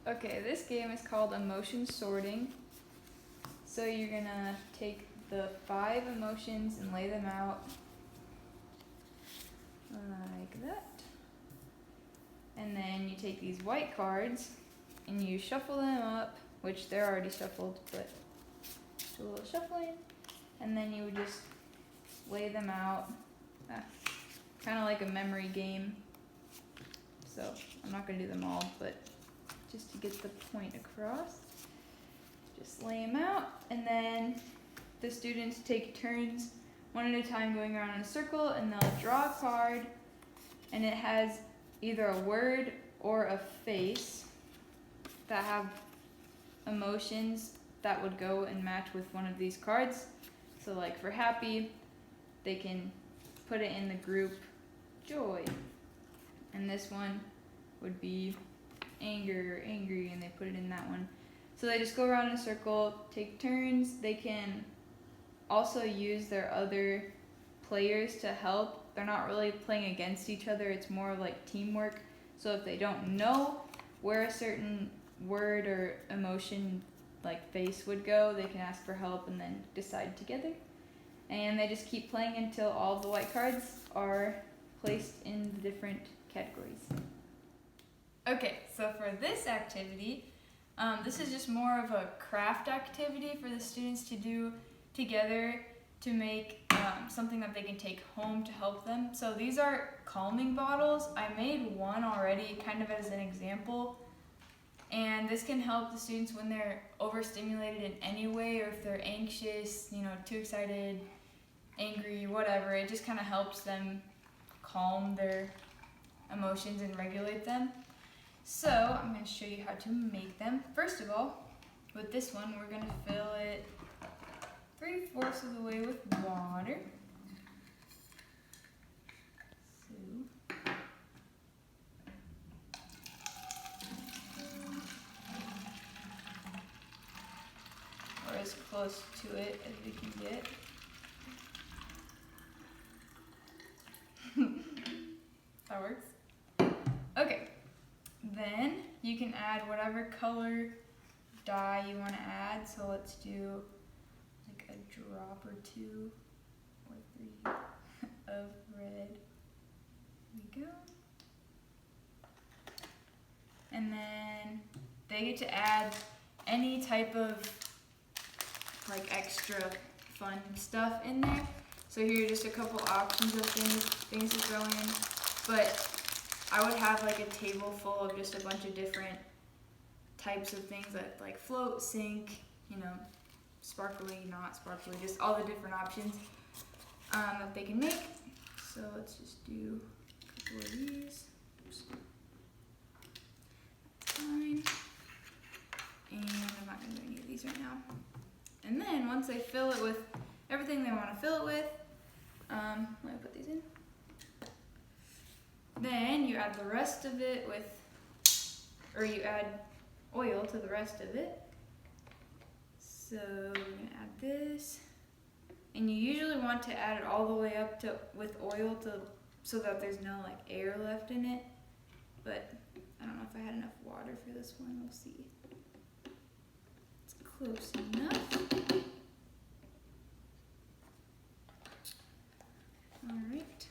Okay, this game is called emotion sorting. So you're gonna take the 5 emotions and lay them out like that. And then you take these white cards and you shuffle them up, which they're already shuffled, but do a little shuffling. And then you would just lay them out, kind of like a memory game. So I'm not gonna do them all, but just to get the point across, just lay them out, and then the students take turns one at a time going around in a circle, and they'll draw a card, and it has either a word or a face that have emotions that would go and match with one of these cards. So like for happy, they can put it in the group joy, and this one would be anger or angry, and they put it in that one. So they just go around in a circle, take turns. They can also use their other players to help. They're not really playing against each other, it's more like teamwork. So if they don't know where a certain word or emotion like face would go, they can ask for help and then decide together. And they just keep playing until all the white cards are placed in the different categories. Okay, so for this activity, this is just more of a craft activity for the students to do together to make something that they can take home to help them. So these are calming bottles. I made one already kind of as an example, and this can help the students when they're overstimulated in any way, or if they're anxious, too excited, angry, whatever. It just kind of helps them calm their emotions and regulate them. So I'm going to show you how to make them. First of all, with this one, we're going to fill it 3/4 of the way with water. Or as close to it as we can get. That works. Okay. Then you can add whatever color dye you want to add. So let's do like a drop or 2 or 3 of red. There we go. And then they get to add any type of like extra fun stuff in there. So here are just a couple options of things to throw in. But I would have like a table full of just a bunch of different types of things that like float, sink, sparkly, not sparkly, just all the different options that they can make. So let's just do a couple of these. Oops. Fine. And I'm not going to do any of these right now. And then once they fill it with everything they want to fill it with, let me put these in. Then you add the rest of it you add oil to the rest of it. So we're going to add this. And you usually want to add it all the way up with oil so that there's no like air left in it. But I don't know if I had enough water for this one. We'll see. It's close enough. Alright.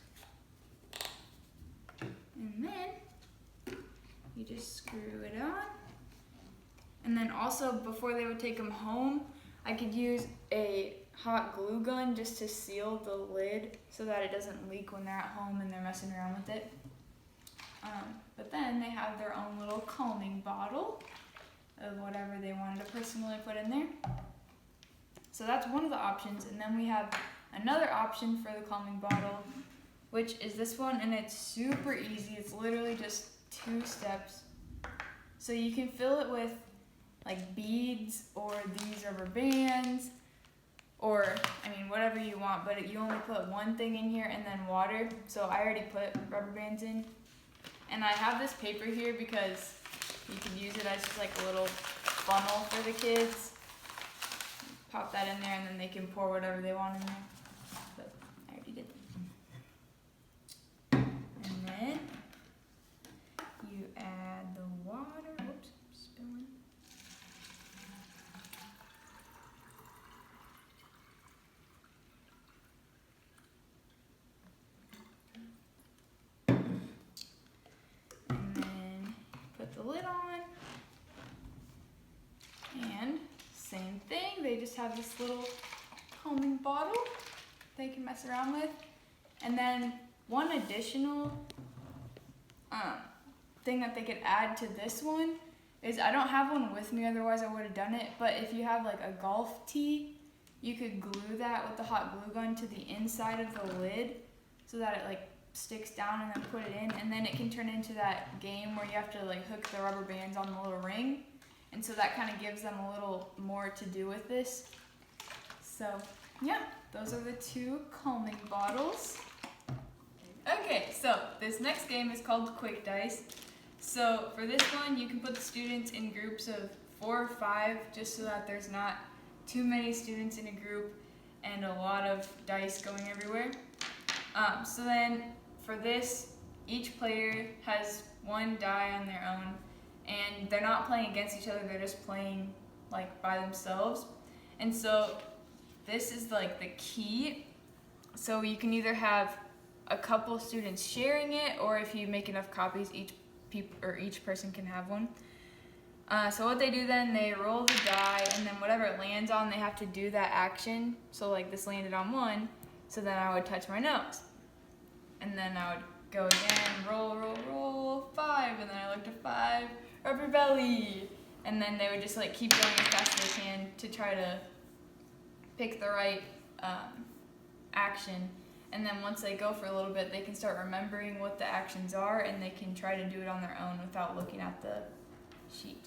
And then you just screw it on. And then also before they would take them home, I could use a hot glue gun just to seal the lid so that it doesn't leak when they're at home and they're messing around with it. But then they have their own little calming bottle of whatever they wanted to personally put in there. So that's one of the options. And then we have another option for the calming bottle, which is this one, and it's super easy. It's literally just 2 steps. So you can fill it with like beads or these rubber bands, or whatever you want, but you only put one thing in here and then water. So I already put rubber bands in. And I have this paper here because you could use it as just like a little funnel for the kids. Pop that in there and then they can pour whatever they want in there. But I already did. And then you add the water. Whoops, spilling just have this little calming bottle they can mess around with. And then one additional thing that they could add to this one is, I don't have one with me, otherwise I would have done it, but if you have like a golf tee, you could glue that with the hot glue gun to the inside of the lid so that it like sticks down, and then put it in, and then it can turn into that game where you have to like hook the rubber bands on the little ring, and so that kind of gives them a little more to do with this. So yeah, those are the 2 calming bottles. Okay, so this next game is called Quick Dice. So for this one, you can put the students in groups of 4 or 5, just so that there's not too many students in a group and a lot of dice going everywhere. So then for this, each player has 1 die on their own, and they're not playing against each other, they're just playing like by themselves. And so this is like the key. So you can either have a couple students sharing it, or if you make enough copies, each person can have one. So what they do then, they roll the die, and then whatever it lands on, they have to do that action. So like this landed on 1, so then I would touch my nose. And then I would go again, roll, 5, and then I looked at 5, rub your belly. And then they would just like keep going as fast as they can to try to pick the right action. And then once they go for a little bit, they can start remembering what the actions are, and they can try to do it on their own without looking at the sheet.